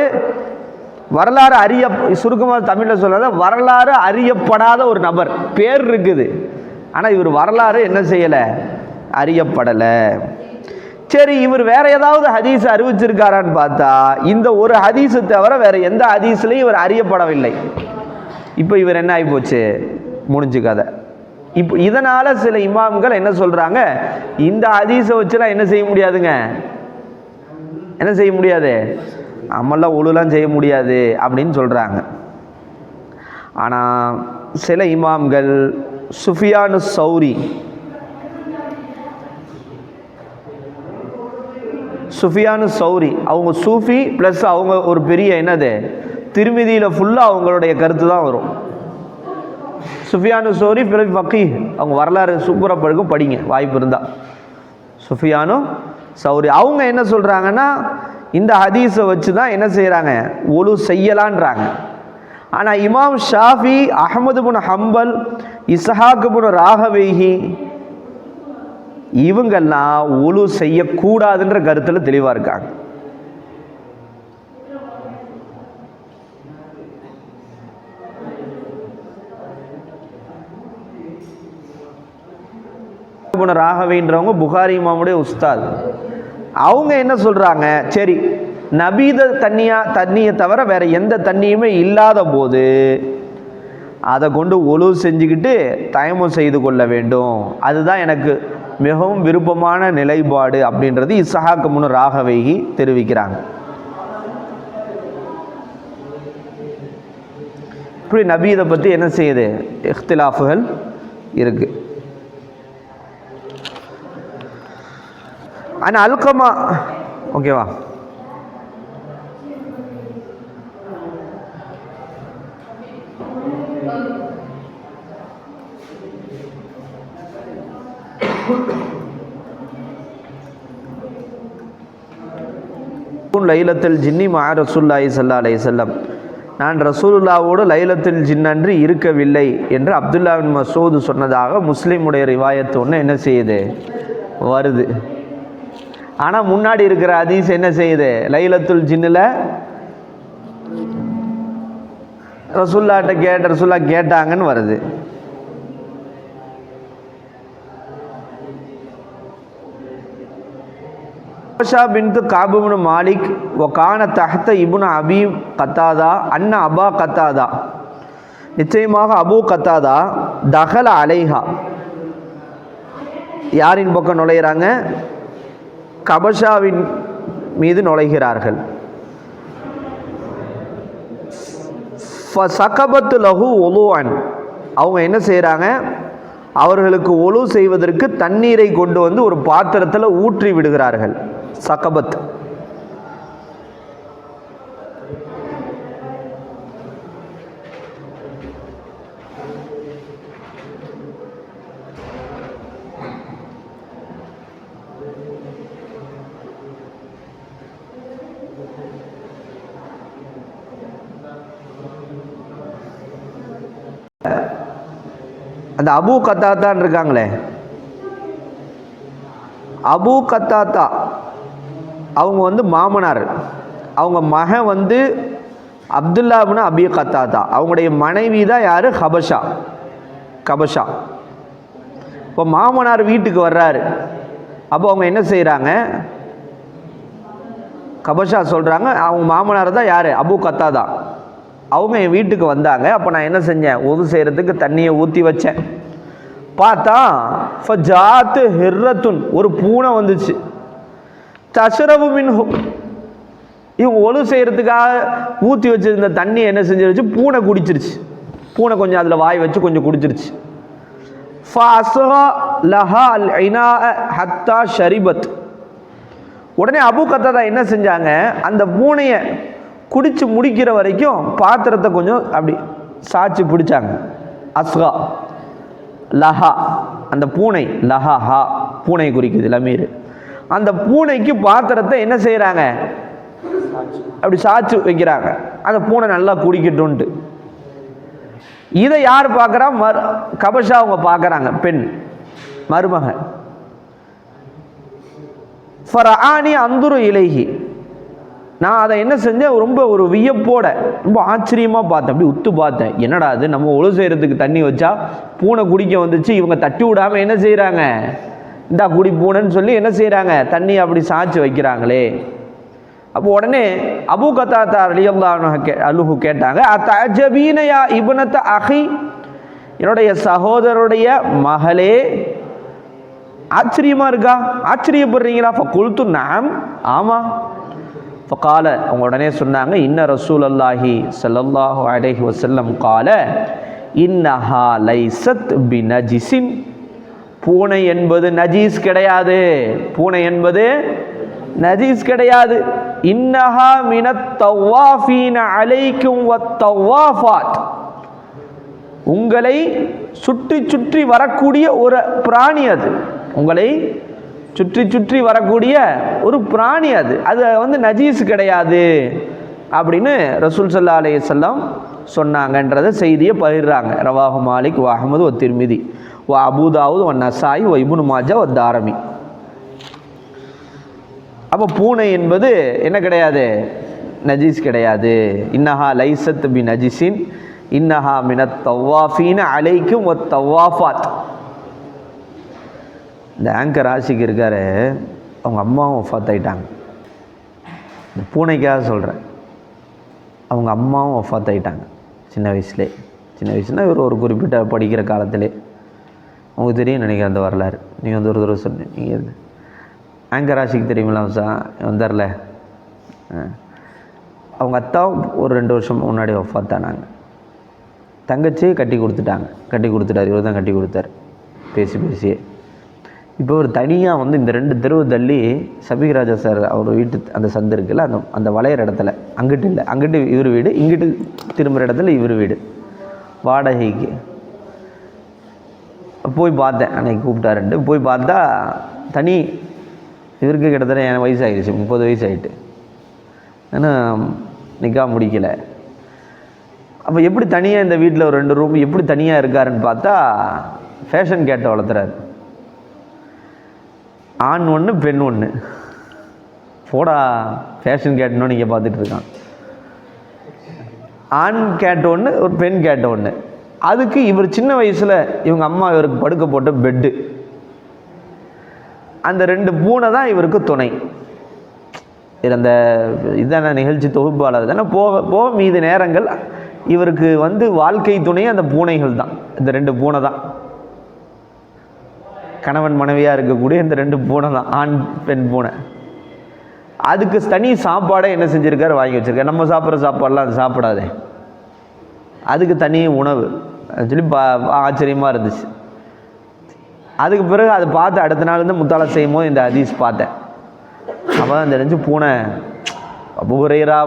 வரலாறு சுருக்கமாக தமிழில் சொல்லாத வரலாறு அறியப்படாத ஒரு நபர். பேர் இருக்குது, ஆனால் இவர் வரலாறு என்ன செய்யலை, அறியப்படலை. சரி, இவர் வேற ஏதாவது ஹதீஸ் அறிவிச்சிருக்காரான்னு பார்த்தா இந்த ஒரு ஹதீஸை தவிர வேற எந்த ஹதீஸ்லையும் இவர் அறியப்படவில்லை. இப்போ இவர் என்ன ஆகி போச்சு, முடிஞ்சு கதை. இப்போ இதனால சில இமாம்கள் என்ன சொல்றாங்க, இந்த ஹதீஸை வச்சுலாம் என்ன செய்ய முடியாதுங்க, என்ன செய்ய முடியாது, அமல்லாம் ஒழுலாம் செய்ய முடியாது அப்படின்னு சொல்றாங்க. ஆனால் சில இமாம்கள் சுஃபியானு சௌரி, அவங்க சூஃபி ப்ளஸ் அவங்க ஒரு பெரிய என்னது திருமிதியில் ஃபுல்லாக அவங்களுடைய கருத்து தான் வரும். சுஃபியானு சௌரி பிறகு ஃபக்கீஹ், அவங்க வரலாறு சூப்பராக படுக்கும், படிங்க வாய்ப்பு இருந்தால். சுஃபியானு சௌரி அவங்க என்ன சொல்கிறாங்கன்னா, இந்த ஹதீஸை வச்சு தான் என்ன செய்கிறாங்க, ஒழு செய்யலான்றாங்க. ஆனால் இமாம் ஷாஃபி, அஹ்மது பின் ஹம்பல், இஸ்ஹாக் பின் ராகவேஹி இவங்கெல்லாம் ஒழு செய்யக்கூடாதுன்ற கருத்தில் தெளிவாக இருக்காங்க. ராகவேன்றவங்க புகாரி இமாமுடைய உஸ்தாத். அவங்க என்ன சொல்றாங்க, சரி நபீத தண்ணியை தவிர வேற எந்த தண்ணியுமே இல்லாத போது அதை கொண்டு ஒழு செஞ்சுக்கிட்டு தயமம் செய்து கொள்ள வேண்டும், அதுதான் எனக்கு மிகவும் விருப்பமான நிலைப்பாடு அப்படின்றது இஸ்ஹாக் பின் ராகவேஹி தெரிவிக்கிறாங்க. இப்படி நபீதை பற்றி என்ன செய்யுது, இஃப்திலாஃபுகள் இருக்கு. ஆனால் அல்கமா ஓகேவா, லைலத்துல் ஜின்னி மா ரசூலுல்லாஹி ஸல்லல்லாஹு அலைஹி வஸல்லம், நான் ரசூலுல்லாவோடு லைலத்துல் ஜின் அன்று இருக்கவில்லை என்று அப்துல்லா பின் மஸ்ஊத் சொன்னதாக முஸ்லீமுடைய ரிவாயத்து ஒன்று என்ன செய்யுது வருது. ஆனால் முன்னாடி இருக்கிற ஹதீஸ் என்ன செய்யுது, லைலத்துல் ஜின்னில் ரசூல்லா கேட்டாங்கன்னு வருது. பின்து காபு இப்னு மாலிக் வகான தஹ்த இப்னு அபி கத்தாதா அன்ன அபா கத்தாதா, நிச்சயமாக அபு கத்தாதா தஹல அலைஹா யாரின் பக்கம் நுழைகிறாங்க? கபஷாவின் மீது நுழைகிறார்கள். ஃபசகபத்து லஹு ஒலுஅன், அவங்க என்ன செய்கிறாங்க? அவர்களுக்கு ஒலு செய்வதற்கு தண்ணீரை கொண்டு வந்து ஒரு பாத்திரத்தில் ஊற்றி விடுகிறார்கள். சகபத். அந்த அபு கத்தாத்தான் இருக்காங்களே, அபு கத்தாத்தா அவங்க வந்து மாமனார், அவங்க மகன் வந்து அப்துல்லா இப்னு அபி கத்தாத்தா, அவங்களுடைய மனைவி தான் யார்? ஹபஷா. கபஷா. இப்போ மாமனார் வீட்டுக்கு வர்றாரு. அப்போ அவங்க என்ன செய்கிறாங்க? கபஷா சொல்கிறாங்க, அவங்க மாமனார் தான் யார்? அபு கத்தாதா. அவங்க என் வீட்டுக்கு வந்தாங்க. அப்போ நான் என்ன செஞ்சேன்? ஒது செய்கிறதுக்கு தண்ணியை ஊற்றி வச்சேன். பார்த்தா ஃபஜாத்து ஹிர்ரத்துன், ஒரு பூனை வந்துச்சு. தஷ்ரபு மின்ஹு, இவங்க ஒழு செய்கிறதுக்காக ஊற்றி வச்சிருந்த தண்ணி என்ன செஞ்சிருச்சு? பூனை குடிச்சிருச்சு. பூனை கொஞ்சம் அதில் வாய் வச்சு கொஞ்சம் குடிச்சிருச்சு. ஃபஅஸ்கா லஹா அல் இனா ஹத்தா ஷரிபத். உடனே அபு கத்தாதா என்ன செஞ்சாங்க? அந்த பூனையை குடிச்சு முடிக்கிற வரைக்கும் பாத்திரத்தை கொஞ்சம் அப்படி சாய்ச்சி பிடிச்சாங்க. அஸ்கா லஹா, அந்த பூனை, லஹா ஹா பூனை குறிக்குது லமீர். அந்த பூனைக்கு பாத்திரத்தை என்ன செய்கிறாங்க? அப்படி சாய்ச்சி வைக்கிறாங்க, அந்த பூனை நல்லா குடிக்கட்டும்ட்டு. இதை யார் பார்க்குறா? கபஷா அவங்க பார்க்குறாங்க, பெண் மருமகன். ஃபரஆனி அந்துரு இலைஹி, நான் அதை என்ன செஞ்சேன்? ரொம்ப ஒரு வியப்போட ரொம்ப ஆச்சரியமாக பார்த்தேன், அப்படி உத்து பார்த்தேன். என்னடா அது, நம்ம ஒழு செய்கிறதுக்கு தண்ணி வச்சா பூனை குடிக்க வந்துச்சு, இவங்க தட்டி விடாமல் என்ன செய்கிறாங்க? இந்தா குடி பூனைன்னு சொல்லி என்ன செய்கிறாங்க? தண்ணி அப்படி சாய்ச்சி வைக்கிறாங்களே. அப்போ உடனே அபு கத்தாத்தா ரலியல்லாஹு அன்ஹு கேட்டாங்க, அத்தஅஜபீனயா இப்னத அஹி, என்னுடைய சகோதரருடைய மகளே, ஆச்சரியமாக இருக்கா? ஆச்சரியப்படுறீங்களா? ஃபகுல்து நஅம், ஆமாம். ஃபகால, அவங்க உடனே சொன்னாங்க, இன்ன ரசூலல்லாஹி ஸல்லல்லாஹு அலைஹி வஸல்லம் கால இன்னஹா லைஸத் பினஜிஸின், பூனை என்பது நஜீஸ் கிடையாது. பூனை என்பது நஜீஸ் கிடையாது. இன்னஹா மினத் தவாஃபீன அலைக்கும் வத்தவாஃபாத், உங்களை சுற்றி சுற்றி வரக்கூடிய ஒரு பிராணி அது. உங்களை சுற்றி சுற்றி வரக்கூடிய ஒரு பிராணி அது. அது வந்து நஜீஸ் கிடையாது அப்படின்னு ரசூல் ஸல்லல்லாஹு அலைஹி வஸல்லம் சொன்னாங்கன்றத செய்தியை பகிர்றாங்க. ரவாஹு மாலிக் வ அஹ்மது வ திர்மிதி வ அபூ தாவூத் வ நசாயி வ இப்னு மாஜா வ தாரமி. அப்போ பூனை என்பது என்ன கிடையாது? நஜீஸ் கிடையாது. இன்னஹா லைஸத் பி நஜிஸின் இன்னஹா மினத் தவாஃபீன அலைக்கும் வத் தவாஃபாத். இந்த ஆங்கர் ராசிக்கு இருக்காரு, அவங்க அம்மாவும் வஃபாத் ஆகிட்டாங்க. இந்த பூனைக்காக சொல்கிறேன், அவங்க அம்மாவும் வஃபாத் ஆகிட்டாங்க சின்ன வயசுலே. சின்ன வயசுனா ஒரு குறிப்பிட்ட படிக்கிற காலத்திலே. உங்களுக்கு தெரியும் நினைக்கிறேன் அந்த வரலாறு. நீங்கள் வந்து ஒரு தடவை சொன்னீங்க. நீங்கள் ஆங்கர் ராசிக்கு தெரியுமில்ல வந்தார்ல, அவங்க அத்தா ஒரு 2 வருஷம் முன்னாடி வஃபாத் ஆனாங்க. தங்கச்சி கட்டி கொடுத்துட்டார். இவர் தான் கட்டி கொடுத்தார் பேசியே. இப்போ ஒரு தனியாக வந்து இந்த 2 தெருவு தள்ளி சபீக் ராஜா சார் அவர் வீட்டு அந்த சந்து இருக்குல்ல, அந்த வளையிற இடத்துல, அங்கிட்டு இல்லை, அங்கிட்டு இவர் வீடு, இங்கிட்டு திரும்புகிற இடத்துல இவர் வீடு வாடகைக்கு. போய் பார்த்தேன், அன்னைக்கு கூப்பிட்டாருன்ட்டு போய் பார்த்தா தனி. இவருக்கு கிட்டத்தட்ட என் வயசு ஆகிடுச்சு, 30 வயசு ஆகிட்டு. ஆனால் நிக்கா முடிக்கலை. அப்போ எப்படி தனியாக இந்த வீட்டில் ஒரு 2 ரூம் எப்படி தனியாக இருக்காருன்னு பார்த்தா ஃபேஷன் கேட்டை வளர்த்துறாரு. ஆண் ஒன்று பெண் ஒன்று. போடா ஃபேஷன் கேட்னு நீங்கள் பார்த்துட்ருக்கான். ஆண் கேட் ஒன்று, ஒரு பெண் கேட் ஒன்று. அதுக்கு இவர் சின்ன வயசில் இவங்க அம்மா இவருக்கு படுக்க போட்ட பெட்டு. அந்த 2 பூனை தான் இவருக்கு துணை. இது அந்த இதான நிகழ்ச்சி தொகுப்பாளர் தானே. போக மீது நேரங்கள் இவருக்கு வந்து வாழ்க்கை துணை அந்த பூனைகள் தான். இந்த 2 பூனை தான். கணவன் மனைவியாக இருக்கக்கூடிய இந்த 2 பூனை தான், ஆண் பெண் பூனை. அதுக்கு தனி சாப்பாடை என்ன செஞ்சுருக்காரு, வாங்கி வச்சுருக்காரு. நம்ம சாப்பிட்ற சாப்பாடெலாம் அது சாப்பிடாதே, அதுக்கு தனி உணவு சொல்லி ஆச்சரியமாக இருந்துச்சு. அதுக்கு பிறகு அதை பார்த்து அடுத்த நாள் வந்து முத்தாலா செய்யும் போது இந்த ஹதீஸ் பார்த்தேன். அப்போ தான் தெரிஞ்சு பூனை அபூ ஹுரைரா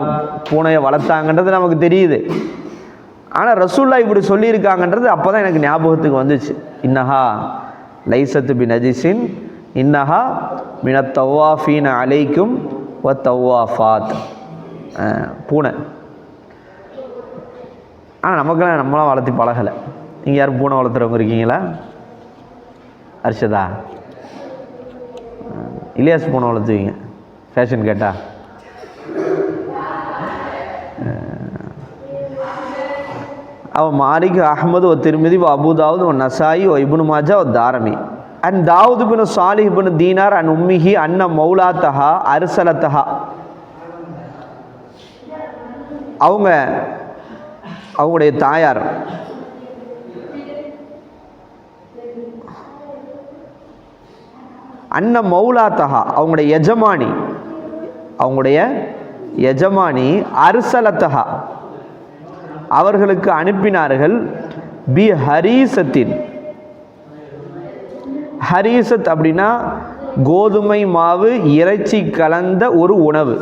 பூனையை வளர்த்தாங்கன்றது நமக்கு தெரியுது. ஆனால் ரசூல்லா இப்படி சொல்லியிருக்காங்கன்றது அப்போ தான் எனக்கு ஞாபகத்துக்கு வந்துச்சு. இன்னஹா லைசத்து பின் நஜிஸின் இன்னஹா மினத் தவாஃபீன அலைக்கும் வ தவாஃபாத். பூனை ஆனால் நமக்கெல்லாம் நம்மளாம் வளர்த்தி பழகலை. நீங்கள் யாரும் பூனை வளர்த்துறவங்க இருக்கீங்களா? அர்ஷதா, இலியாஸ் பூனை வளர்த்துவீங்க ஃபேஷன் கேட்டால். அவன் மாலிக் அஹ்மது ஒ திர்மிதி ஒ அபூதாவுத் ஒ நசாயி ஒ இப்னு மாஜா ஒ தாரமி அன் தாவூத் பின் சாலிஹ் பின் தீனார் அன் உம்மிஹி அன்ன மௌலாத்தஹா அர்சலத்தஹா. அவங்களுடைய தாயார் அன்ன மௌலாத்தஹா அவங்களுடைய எஜமானி அர்சலத்தஹா அவர்களுக்கு அனுப்பினார்கள் பி ஹரீசத்தின். ஹரீசத் அப்படின்னா கோதுமை மாவு இறைச்சி கலந்த ஒரு உணவு,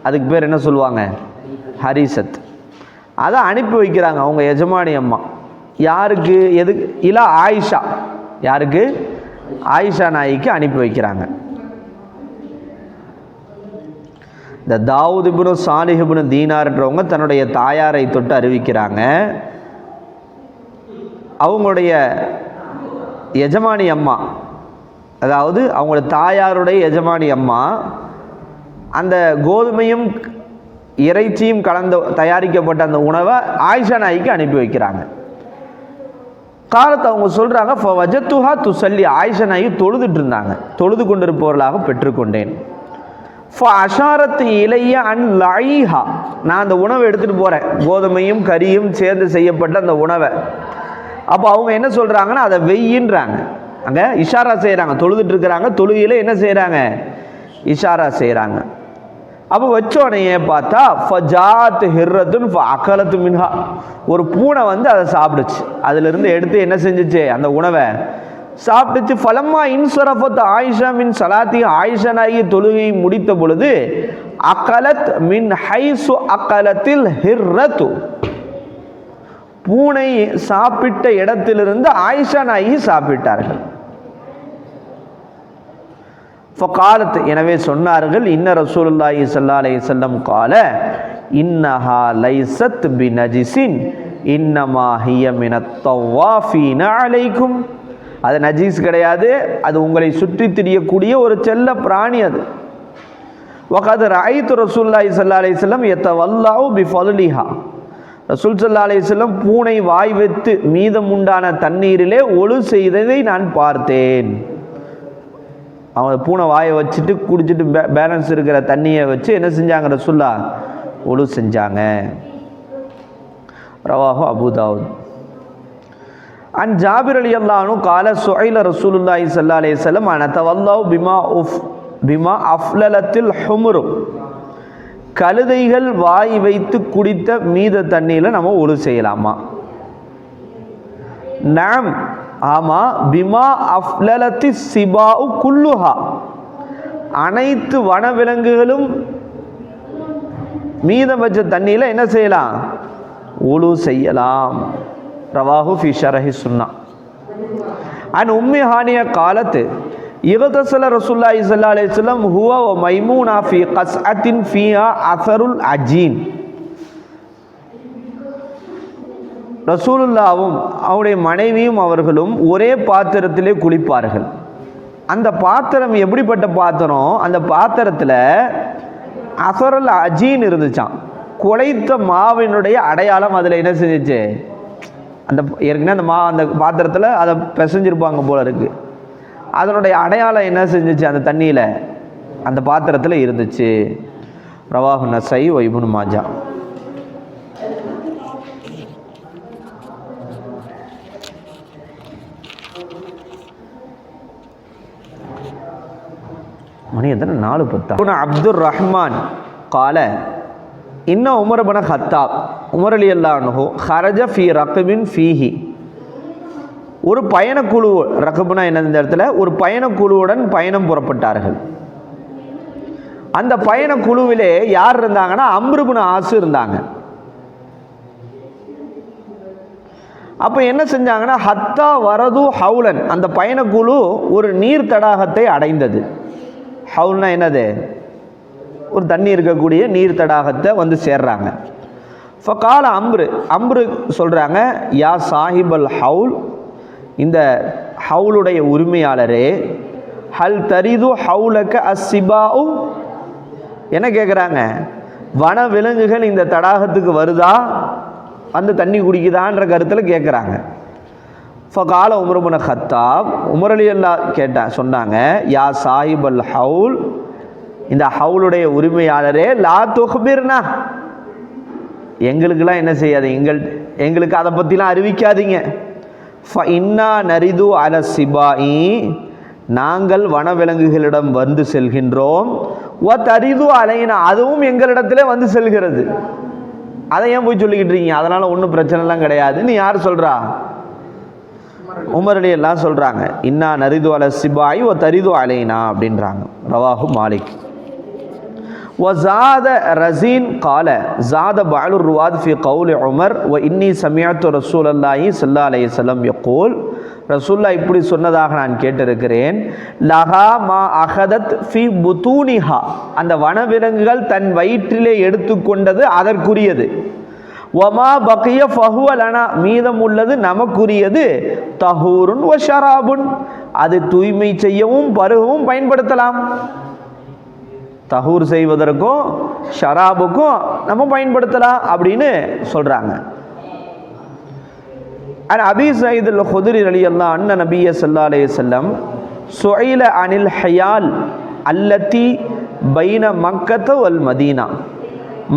அதுக்கு பேர் என்ன சொல்லுவாங்க, ஹரீசத். அதை அனுப்பி வைக்கிறாங்க அவங்க எஜமானி அம்மா. யாருக்கு, எதுக்கு? இலா ஆயிஷா. யாருக்கு? ஆயிஷா நாய்க்கு அனுப்பி வைக்கிறாங்க. இந்த தாவூத் இப்னு சாலிஹ் இப்னு தீனார்ன்றவங்க தன்னுடைய தாயாரை தொட்டு அறிவிக்கிறாங்க. அவங்களுடைய எஜமானி அம்மா, அதாவது அவங்களுடைய தாயாருடைய எஜமானி அம்மா அந்த கோதுமையும் இறைச்சியும் கலந்து தயாரிக்கப்பட்ட அந்த உணவை ஆயிஷா நாய்க்கு அனுப்பி வைக்கிறாங்க. காலத்தை அவங்க சொல்கிறாங்க, வஜத்துஹா துசல்லி, ஆயிஷா நாய் தொழுதுட்டு இருந்தாங்க, தொழுது கொண்டிருப்பவர்களாக பெற்றுக்கொண்டேன். அஷாரத்து இலைய அன் லைஹா, நான் அந்த உணவை எடுத்துகிட்டு போகிறேன், கோதுமையும் கறியும் சேர்ந்து செய்யப்பட்ட அந்த உணவை. அப்போ அவங்க என்ன சொல்கிறாங்கன்னா அதை வெய்யின்றாங்க, அங்கே இஷாரா செய்கிறாங்க, தொழுதுட்டு இருக்கிறாங்க, தொழுகையில் என்ன செய்கிறாங்க, இஷாரா செய்கிறாங்க. அப்போ வச்சோடனே பார்த்தா ஃபஜாத் ஹிர்ரத்துன் அகலத்து மின்ஹா, ஒரு பூனை வந்து அதை சாப்பிடுச்சு, அதிலிருந்து எடுத்து என்ன செஞ்சிச்சு, அந்த உணவை சாப்பிட்டுச்சு. ஃபலம்மா இன்சரஃபத் ஆயிஷா மின் சலாத்தி, ஆயிஷா நாயகி தொழுகையை முடித்த பொழுது அகலத் மின் ஹைசு அகலத்தில் ஹிர்ரத்து, பூனை சாப்பிட்ட இடத்திலிருந்து ஆயிஷா நாயகி சாப்பிட்டார்கள். ஃபகாலத், எனவே சொன்னார்கள், இன்ன ரசூலுல்லாஹி ஸல்லல்லாஹு அலைஹி வஸல்லம் கால இன்னஹா லைஸத் பினஜிஸின் இன்னமா ஹிய மினத் தவாஃபீன அலைக்கும், அது நஜீஸ் கிடையாது, அது உங்களை சுற்றி திரியக்கூடிய ஒரு செல்ல பிராணி அது. வகத் ரஅய்து ரசூலுல்லாஹி ஸல்லல்லாஹு அலைஹி வஸல்லம் யதவல்லஹு பிஃபல்லிஹா, ரசூல் ஸல்லல்லாஹு அலைஹி வஸல்லம் பூனை வாய் வைத்து மீதம் உண்டான தண்ணீரிலே ஒழு செய்ததை நான் பார்த்தேன். அவங்க பூனை வாயை வச்சுட்டு குடிச்சிட்டு பேலன்ஸ் இருக்கிற தண்ணியை வச்சு என்ன செஞ்சாங்க, ரசூல்லா ஒழு செஞ்சாங்க. ரவாஹு அபூ தாவூத். அன் ஜாபிர் ரலியல்லாஹு அன்ஹு கால சுஐல ரசூலுல்லாஹி ஸல்லல்லாஹு அலைஹி வஸல்லம் அனதவல்லஹு பிமா அஃலலத்தில் ஹும்ரு, கழுதைகள் வாய் வைத்து குடித்த மீத தண்ணியில் நம்ம ஒழு செய்யலாமா? நாம், ஆமா. பிமா அஃலலத்தி சிபாஉ குல்லுஹா, அனைத்து வனவிலங்குகளும் மீதம் வச்ச தண்ணியில் என்ன செய்யலாம், ஒழு செய்யலாம். ரவாஹு ஃபி ஷரஹி சுன்னா. அன் உம்மி ஹானியா காலத்து இகதசல ரசூலுல்லாஹி ஸல்லல்லாஹு அலைஹி வஸல்லம் ஹுவ வ மைமூனா ஃபி கஸ்அத்தின் ஃபீஹா அஸருல் அஜீன். ரசூலுல்லாவும் அவருடைய மனைவியும் அவர்களும் ஒரே பாத்திரத்திலே குளிப்பார்கள். அந்த பாத்திரம் எப்படிப்பட்ட பாத்திரம், அந்த பாத்திரத்தில் அஸருல் அஜீன் இருந்துச்சான், குழைத்த மாவினுடைய அடையாளம் அதில் என்ன செஞ்சிச்சு, அந்த ஏற்கனவே அந்த அந்த பாத்திரத்தில் அதை பிசைஞ்சிருப்பாங்க போல இருக்குது, அதனுடைய அடையாளம் என்ன செஞ்சிச்சு அந்த தண்ணியில், அந்த பாத்திரத்தில் இருந்துச்சு. ரவாஹு நஸாயி வ இப்னு மாஜா. மணி எத்தனை 4:10. அப்துர் ரஹ்மான் கால இன்னும் உமர் இப்னு கத்தாப் உமர் ரலியல்லாஹு அன்ஹு ஹரஜ ஃபீ ரக்பின் ஃபீஹி, ஒரு பயணக்குழு, ரக்புனா என்ன இந்த இடத்துல ஒரு பயணக்குழுவுடன் பயணம் புறப்பட்டார்கள். அந்த பயணக்குழுவிலே யார் இருந்தாங்கன்னா அம்ர் இப்னு ஆஸ் இருந்தாங்க. அப்போ என்ன செஞ்சாங்கன்னா ஹத்தா வரது ஹவுலன், அந்த பயணக்குழு ஒரு நீர் தடாகத்தை அடைந்தது. ஹவுல்னா என்னது, ஒரு தண்ணி இருக்கக்கூடிய நீர் தடாகத்தை வந்து சேர்றாங்க. ஃபகால அம்ரு சொல்கிறாங்க, யா சாஹிபல் ஹவுல், இந்த ஹவுலுடைய உரிமையாளரே, ஹல் தரிது ஹவுலக அஸ்ஸிபாஉ, என்ன கேட்குறாங்க, வன விலங்குகள் இந்த தடாகத்துக்கு வருதா, அந்த தண்ணி குடிக்குதான்ற கருத்தில் கேட்குறாங்க. ஃபகால உமர் இப்னு கத்தாப், உமர் ரலியல்லாஹு சொன்னாங்க, யா சாஹிபல் ஹவுல், இந்த ஹவுலுடைய உரிமையாளரே, லா துஹ்பிர்னா, எங்களுக்கெல்லாம் என்ன செய்யாது, எங்களுக்கு அதை பற்றிலாம் அறிவிக்காதீங்க. ஃப இன்னா நரிது அல சிபாஇ, நாங்கள் வனவிலங்குகளிடம் வந்து செல்கின்றோம். வ தரிது அலைனா, அதுவும் எங்களிடத்திலே வந்து செல்கிறது. அதை ஏன் போய் சொல்லிக்கிட்டு இருக்கீங்க, அதனால் ஒன்றும் பிரச்சனைலாம் கிடையாதுன்னு யார் சொல்கிறா, உமர் ரலியல்லாஹு சொல்கிறாங்க. இன்னா நரிது அல சிபாஇ வ தரிது அலைனா அப்படின்றாங்க. ரவாஹு மாலிக். وزاد رزين قال زاد بعض الرواد في قول عمر وإني سمعت رسول الله صلى الله عليه وسلم يقول, ரசூலுல்லாஹ் இப்படி சொன்னதாக நான் கேட்டிருக்கிறேன். லஹா மா அஹதத் ஃபி புதூனிஹா, அந்த வனவிலங்குகள் தன் வயிற்றிலே எடுத்துக்கொண்டது அதற்குரியது. வமா பக்கிய ஃபஹுவ லனா, மீதம் உள்ளது நமக்குரியது. தஹூருன் வ ஷராபுன், அது தூய்மை செய்யவும் பருகவும் பயன்படுத்தலாம். தஹூர் செய்வதற்கும் ஷராபுக்கும் நம்ம பயன்படுத்தலாம் அப்படின்னு சொல்கிறாங்க. அபீ ஸயீத் அல் குத்ரி ரலியல்லாஹு அன்ஹு நபிய ஸல்லல்லாஹு அலைஹி வஸல்லம் சுஇல அனில் ஹயால் அல்லதி பைன மக்கத வல் மதீனா,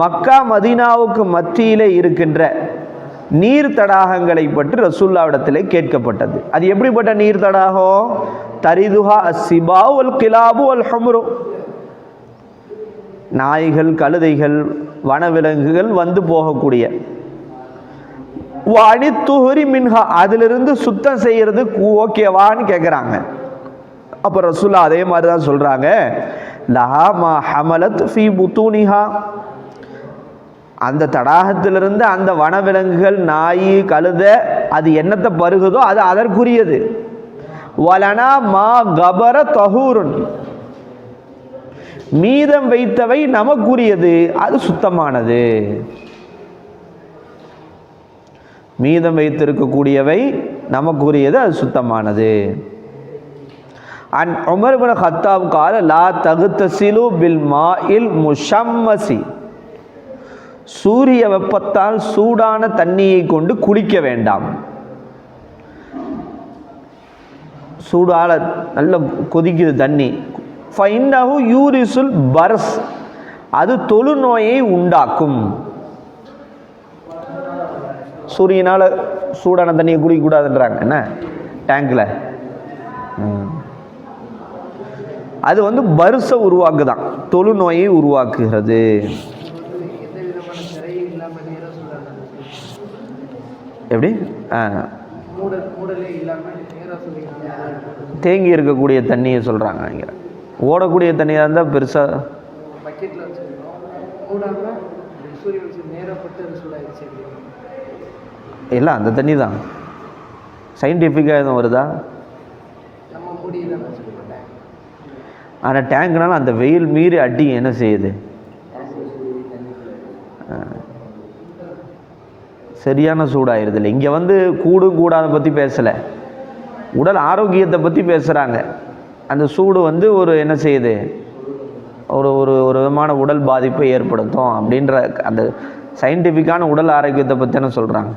மக்கா மதீனாவுக்கு மத்தியிலே இருக்கின்ற நீர் தடாகங்களை பற்றி ரசூலுல்லாஹ்விடத்திலே கேட்கப்பட்டது. அது எப்படிப்பட்ட நீர் தடாகம், தரிதுஹா அஸ்ஸிபா வல் கிலாபு வல் ஹும்ரு, நாய்கள் கழுதைகள் வனவிலங்குகள் வந்து போகக்கூடிய. வனித்துஹரி மின்ஹா, அதிலிருந்து சுத்தம் செய்கிறது ஓகேவான்னு கேட்குறாங்க. அப்போ ரசூலுல்லாஹ் அதே மாதிரி தான் சொல்கிறாங்க, லஹா மா ஹமலத் ஃபி புத்தூனிஹா, அந்த தடாகத்திலிருந்து அந்த வனவிலங்குகள் நாய் கழுதை அது என்னத்தை பருகுதோ அது அதற்குரியது. வலனா மா கபர தஹூருன், மீதம் வைத்தவை நமக்குரியது, அது சுத்தமானது. மீதம் வைத்திருக்கக்கூடியவை நமக்குரியது, அது சுத்தமானது. அன் உமர் இப்னு கத்தாப் கால லா தகுத்தசிலு பில் மாஇல் முஷம்மசி, சூரிய வெப்பத்தால் சூடான தண்ணியை கொண்டு குளிக்க வேண்டாம். சூடால நல்ல கொதிக்குது தண்ணி. ஃபைன்னஹு யூரிசுல் பர்ஸ், அது தொழுநோயை உண்டாக்கும். சூரியனால் சூடான தண்ணியை குடிக்கக்கூடாதுன்றாங்க. என்ன டேங்கில் அது வந்து பர்ஸை உருவாக்குதான், தொழுநோயை உருவாக்குகிறது. எப்படி தேங்கி இருக்கக்கூடிய தண்ணியை சொல்கிறாங்க. இங்கே ஓடக்கூடிய தண்ணியாக இருந்தால் பெருசாக இல்லை, அந்த தண்ணி தான் சயின்டிஃபிக்காக எதுவும் வருதா? ஆனால் டேங்க்னால அந்த வெயில் மீறி அடி என்ன செய்யுது, சரியான சூடாயிருது. இல்லை, இங்கே வந்து கூடாத பற்றி பேசலை, உடல் ஆரோக்கியத்தை பற்றி பேசுகிறாங்க. அந்த சூடு வந்து ஒரு என்ன செய்யுது, ஒரு ஒரு ஒரு விதமான உடல் பாதிப்பை ஏற்படுத்தும் அப்படின்ற அந்த சயின்டிஃபிக்கான உடல் ஆரோக்கியத்தை பற்றி என்ன சொல்கிறாங்க.